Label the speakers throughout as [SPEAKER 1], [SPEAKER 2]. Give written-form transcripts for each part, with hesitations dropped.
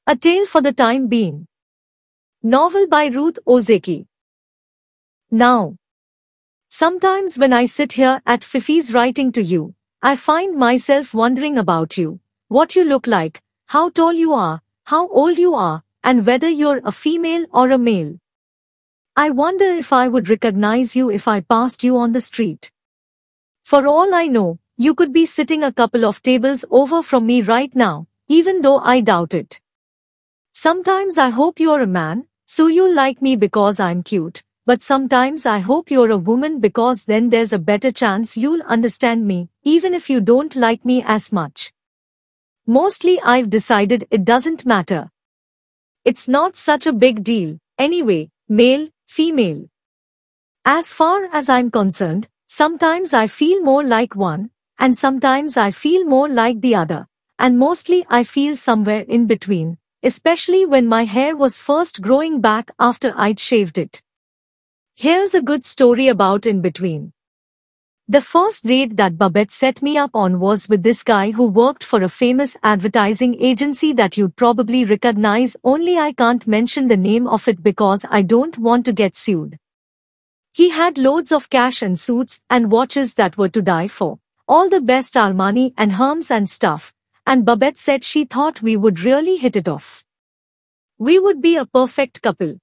[SPEAKER 1] A Tale for the Time Being. Novel by Ruth Ozeki. Now, sometimes when I sit here at Fifi's writing to you, I find myself wondering about you, what you look like, how tall you are, how old you are, and whether you're a female or a male. I wonder if I would recognize you if I passed you on the street. For all I know, you could be sitting a couple of tables over from me right now, even though I doubt it. Sometimes I hope you're a man, so you'll like me because I'm cute, but sometimes I hope you're a woman because then there's a better chance you'll understand me, even if you don't like me as much. Mostly I've decided it doesn't matter. It's not such a big deal, anyway, male, female. As far as I'm concerned, sometimes I feel more like one, and sometimes I feel more like the other, and mostly I feel somewhere in between. Especially when my hair was first growing back after I'd shaved it. Here's a good story about in between. The first date that Babette set me up on was with this guy who worked for a famous advertising agency that you'd probably recognize, only I can't mention the name of it because I don't want to get sued. He had loads of cash and suits and watches that were to die for, all the best Armani and Hermes and stuff. And Babette said she thought we would really hit it off. We would be a perfect couple.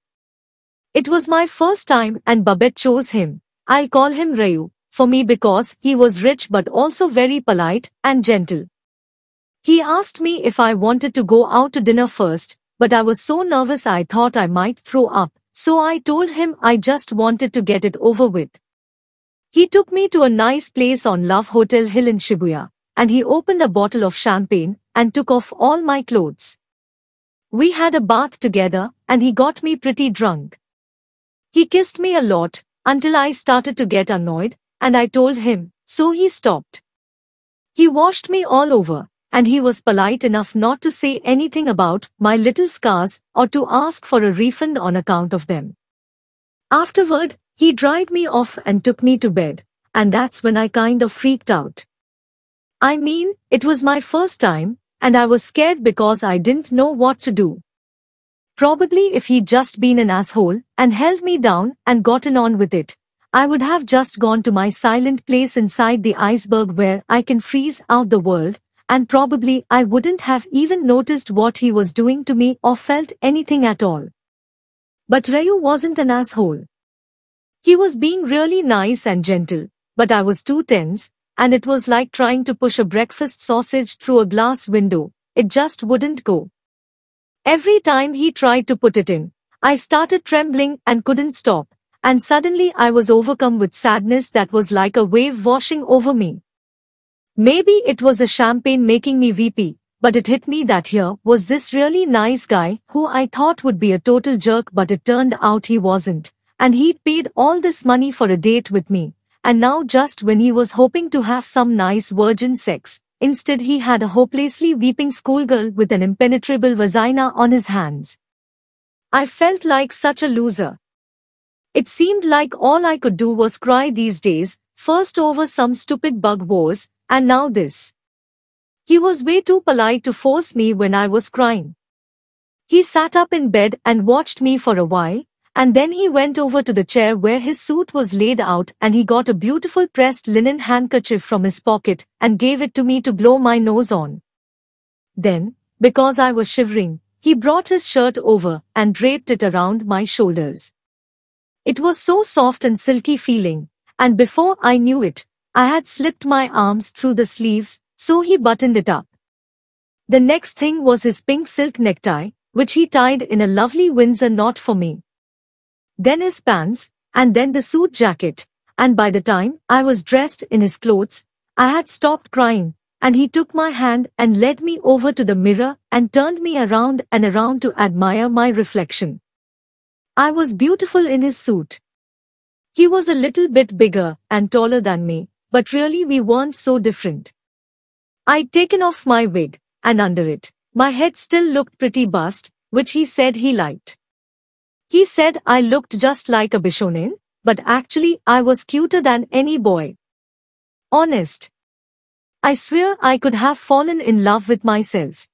[SPEAKER 1] It was my first time and Babette chose him. I'll call him Rayu, for me because he was rich but also very polite and gentle. He asked me if I wanted to go out to dinner first, but I was so nervous I thought I might throw up, so I told him I just wanted to get it over with. He took me to a nice place on Love Hotel Hill in Shibuya. And he opened a bottle of champagne and took off all my clothes. We had a bath together and he got me pretty drunk. He kissed me a lot until I started to get annoyed and I told him, so he stopped. He washed me all over and he was polite enough not to say anything about my little scars or to ask for a refund on account of them. Afterward, he dried me off and took me to bed, and that's when I kind of freaked out. I mean, it was my first time, and I was scared because I didn't know what to do. Probably if he'd just been an asshole and held me down and gotten on with it, I would have just gone to my silent place inside the iceberg where I can freeze out the world, and probably I wouldn't have even noticed what he was doing to me or felt anything at all. But Rayu wasn't an asshole. He was being really nice and gentle, but I was too tense. And it was like trying to push a breakfast sausage through a glass window. It just wouldn't go. Every time he tried to put it in, I started trembling and couldn't stop, and suddenly I was overcome with sadness that was like a wave washing over me. Maybe it was the champagne making me weepy, but it hit me that here was this really nice guy who I thought would be a total jerk, but it turned out he wasn't, and he'd paid all this money for a date with me. And now just when he was hoping to have some nice virgin sex, instead he had a hopelessly weeping schoolgirl with an impenetrable vagina on his hands. I felt like such a loser. It seemed like all I could do was cry these days, first over some stupid bug wars, and now this. He was way too polite to force me when I was crying. He sat up in bed and watched me for a while, and then he went over to the chair where his suit was laid out and he got a beautiful pressed linen handkerchief from his pocket and gave it to me to blow my nose on. Then, because I was shivering, he brought his shirt over and draped it around my shoulders. It was so soft and silky feeling, and before I knew it, I had slipped my arms through the sleeves, so he buttoned it up. The next thing was his pink silk necktie, which he tied in a lovely Windsor knot for me. Then his pants, and then the suit jacket, and by the time I was dressed in his clothes, I had stopped crying, and he took my hand and led me over to the mirror and turned me around and around to admire my reflection. I was beautiful in his suit. He was a little bit bigger and taller than me, but really we weren't so different. I'd taken off my wig, and under it, my head still looked pretty bust, which he said he liked. He said I looked just like a bishonen, but actually I was cuter than any boy. Honest. I swear I could have fallen in love with myself.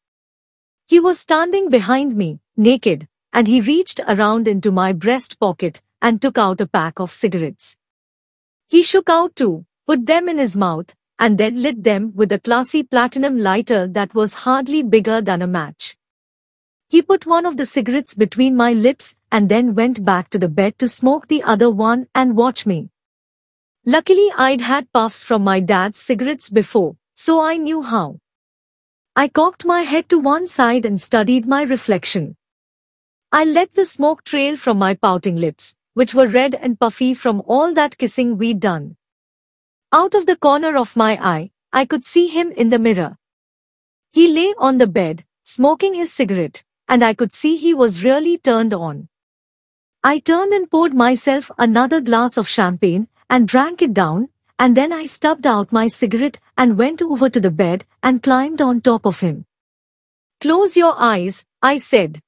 [SPEAKER 1] He was standing behind me, naked, and he reached around into my breast pocket and took out a pack of cigarettes. He shook out two, put them in his mouth, and then lit them with a classy platinum lighter that was hardly bigger than a match. He put one of the cigarettes between my lips and then went back to the bed to smoke the other one and watch me. Luckily, I'd had puffs from my dad's cigarettes before, so I knew how. I cocked my head to one side and studied my reflection. I let the smoke trail from my pouting lips, which were red and puffy from all that kissing we'd done. Out of the corner of my eye, I could see him in the mirror. He lay on the bed, smoking his cigarette, and I could see he was really turned on. I turned and poured myself another glass of champagne and drank it down, and then I stubbed out my cigarette and went over to the bed and climbed on top of him. "Close your eyes," I said.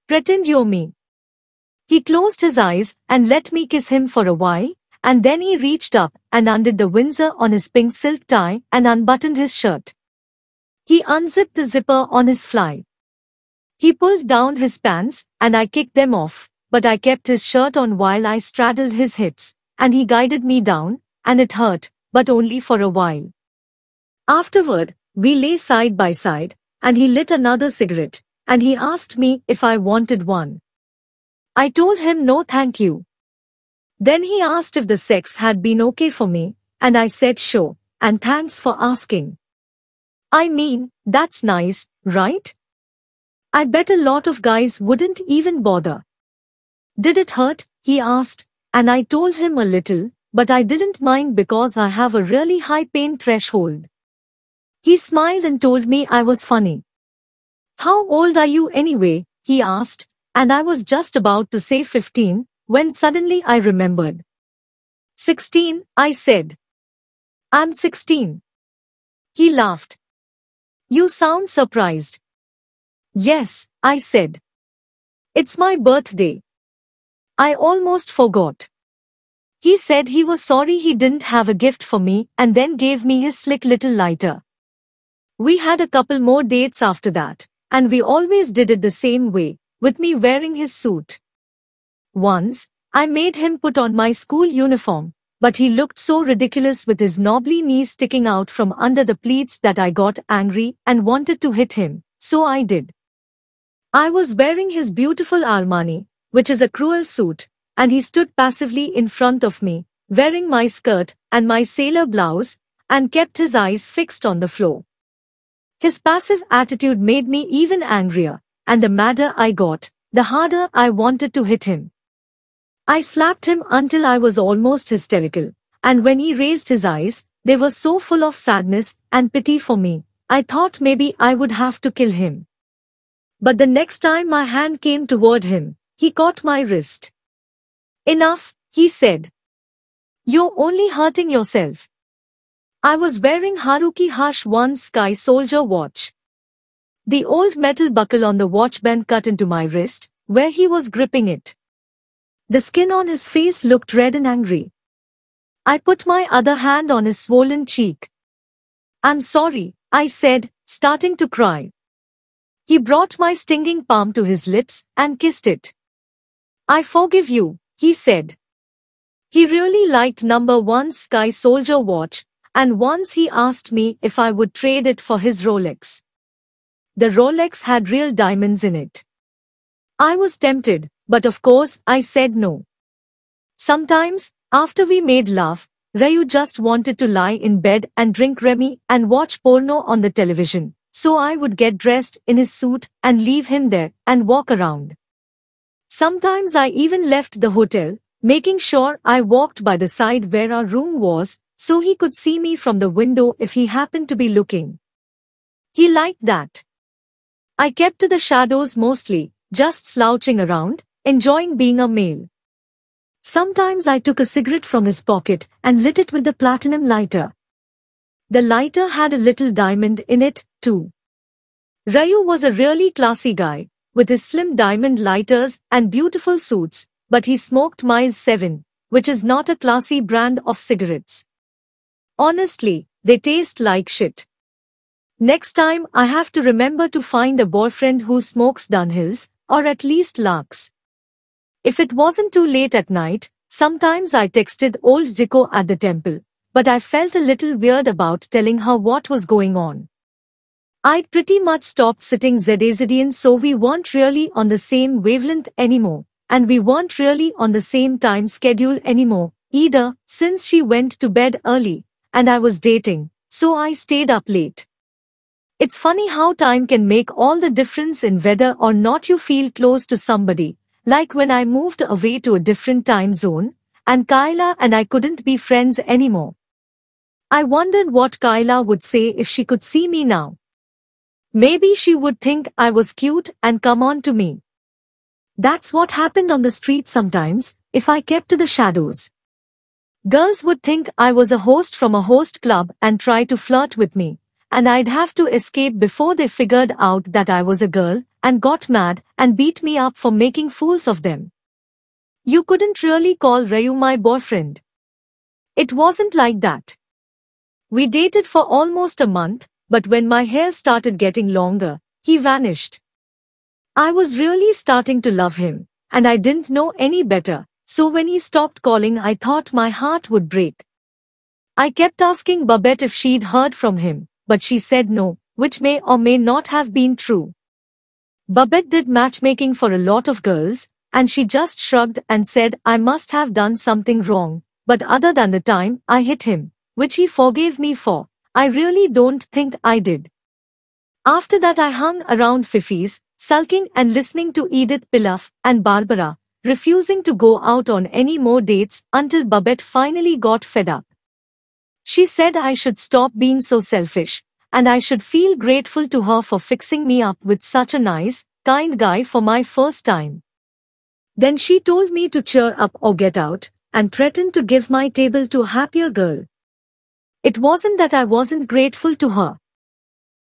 [SPEAKER 1] "Pretend you're me." He closed his eyes and let me kiss him for a while, and then he reached up and undid the Windsor on his pink silk tie and unbuttoned his shirt. He unzipped the zipper on his fly. He pulled down his pants, and I kicked them off, but I kept his shirt on while I straddled his hips, and he guided me down, and it hurt, but only for a while. Afterward, we lay side by side, and he lit another cigarette, and he asked me if I wanted one. I told him no thank you. Then he asked if the sex had been okay for me, and I said sure, and thanks for asking. I mean, that's nice, right? I bet a lot of guys wouldn't even bother. Did it hurt? He asked, and I told him a little, but I didn't mind because I have a really high pain threshold. He smiled and told me I was funny. "How old are you anyway?" he asked, and I was just about to say 15, when suddenly I remembered. 16, I said. "I'm 16. He laughed. "You sound surprised." "Yes," I said. "It's my birthday. I almost forgot." He said he was sorry he didn't have a gift for me and then gave me his slick little lighter. We had a couple more dates after that, and we always did it the same way, with me wearing his suit. Once, I made him put on my school uniform, but he looked so ridiculous with his knobbly knees sticking out from under the pleats that I got angry and wanted to hit him, so I did. I was wearing his beautiful Armani, which is a cruel suit, and he stood passively in front of me, wearing my skirt and my sailor blouse, and kept his eyes fixed on the floor. His passive attitude made me even angrier, and the madder I got, the harder I wanted to hit him. I slapped him until I was almost hysterical, and when he raised his eyes, they were so full of sadness and pity for me, I thought maybe I would have to kill him. But the next time my hand came toward him, he caught my wrist. "Enough," he said. "You're only hurting yourself." I was wearing Haruki Hush 1's Sky Soldier watch. The old metal buckle on the watch band cut into my wrist, where he was gripping it. The skin on his face looked red and angry. I put my other hand on his swollen cheek. "I'm sorry," I said, starting to cry. He brought my stinging palm to his lips and kissed it. "I forgive you," he said. He really liked number 1's Sky Soldier watch, and once he asked me if I would trade it for his Rolex. The Rolex had real diamonds in it. I was tempted, but of course I said no. Sometimes, after we made love, Rayu just wanted to lie in bed and drink Remy and watch porno on the television, so I would get dressed in his suit and leave him there and walk around. Sometimes I even left the hotel, making sure I walked by the side where our room was, so he could see me from the window if he happened to be looking. He liked that. I kept to the shadows mostly, just slouching around, enjoying being a male. Sometimes I took a cigarette from his pocket and lit it with the platinum lighter. The lighter had a little diamond in it, too. Rayu was a really classy guy, with his slim diamond lighters and beautiful suits, but he smoked Miles 7, which is not a classy brand of cigarettes. Honestly, they taste like shit. Next time I have to remember to find a boyfriend who smokes dunhills, or at least larks. If it wasn't too late at night, sometimes I texted old Jiko at the temple, but I felt a little weird about telling her what was going on. I'd pretty much stopped sitting Zazadian, so we weren't really on the same wavelength anymore, and we weren't really on the same time schedule anymore, either, since she went to bed early, and I was dating, so I stayed up late. It's funny how time can make all the difference in whether or not you feel close to somebody, like when I moved away to a different time zone, and Kyla and I couldn't be friends anymore. I wondered what Kyla would say if she could see me now. Maybe she would think I was cute and come on to me. That's what happened on the street sometimes, if I kept to the shadows. Girls would think I was a host from a host club and try to flirt with me, and I'd have to escape before they figured out that I was a girl, and got mad and beat me up for making fools of them. You couldn't really call Rayu my boyfriend. It wasn't like that. We dated for almost a month, but when my hair started getting longer, he vanished. I was really starting to love him, and I didn't know any better, so when he stopped calling I thought my heart would break. I kept asking Babette if she'd heard from him, but she said no, which may or may not have been true. Babette did matchmaking for a lot of girls, and she just shrugged and said I must have done something wrong, but other than the time I hit him, which he forgave me for, I really don't think I did. After that I hung around Fifi's, sulking and listening to Edith Piaf and Barbara, refusing to go out on any more dates until Babette finally got fed up. She said I should stop being so selfish, and I should feel grateful to her for fixing me up with such a nice, kind guy for my first time. Then she told me to cheer up or get out, and threatened to give my table to a happier girl. It wasn't that I wasn't grateful to her.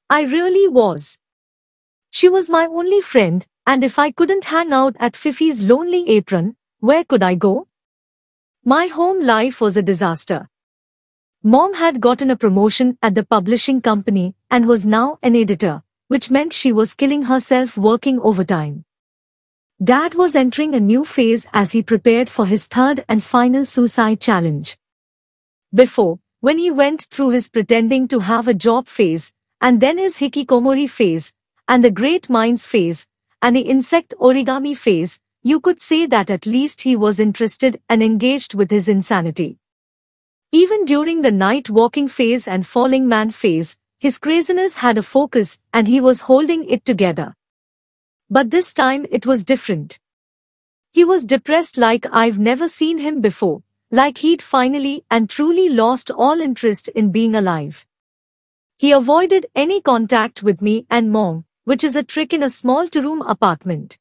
[SPEAKER 1] I really was. She was my only friend, and if I couldn't hang out at Fifi's Lonely Apron, where could I go? My home life was a disaster. Mom had gotten a promotion at the publishing company and was now an editor, which meant she was killing herself working overtime. Dad was entering a new phase as he prepared for his third and final suicide challenge. Before, when he went through his pretending to have a job phase, and then his hikikomori phase, and the great minds phase, and the insect origami phase, you could say that at least he was interested and engaged with his insanity. Even during the night walking phase and falling man phase, his craziness had a focus and he was holding it together. But this time it was different. He was depressed like I've never seen him before, like he'd finally and truly lost all interest in being alive. He avoided any contact with me and Mom, which is a trick in a small two-room apartment.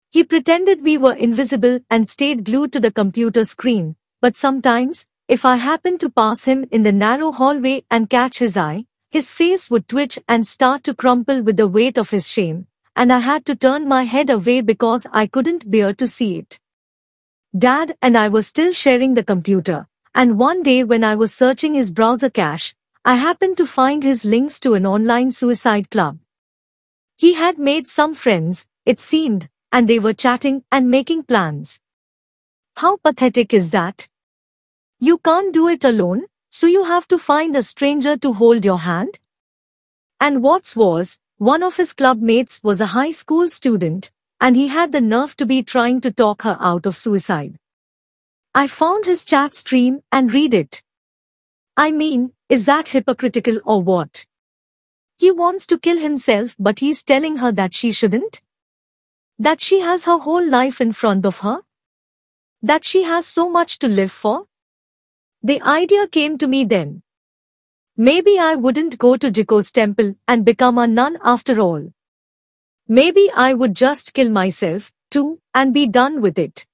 [SPEAKER 1] He pretended we were invisible and stayed glued to the computer screen, but sometimes, if I happened to pass him in the narrow hallway and catch his eye, his face would twitch and start to crumple with the weight of his shame, and I had to turn my head away because I couldn't bear to see it. Dad and I were still sharing the computer, and one day when I was searching his browser cache, I happened to find his links to an online suicide club. He had made some friends, it seemed, and they were chatting and making plans. How pathetic is that? You can't do it alone, so you have to find a stranger to hold your hand? And what's worse, one of his club mates was a high school student, and he had the nerve to be trying to talk her out of suicide. I found his chat stream and read it. I mean, is that hypocritical or what? He wants to kill himself but he's telling her that she shouldn't? That she has her whole life in front of her? That she has so much to live for? The idea came to me then. Maybe I wouldn't go to Jiko's temple and become a nun after all. Maybe I would just kill myself, too, and be done with it.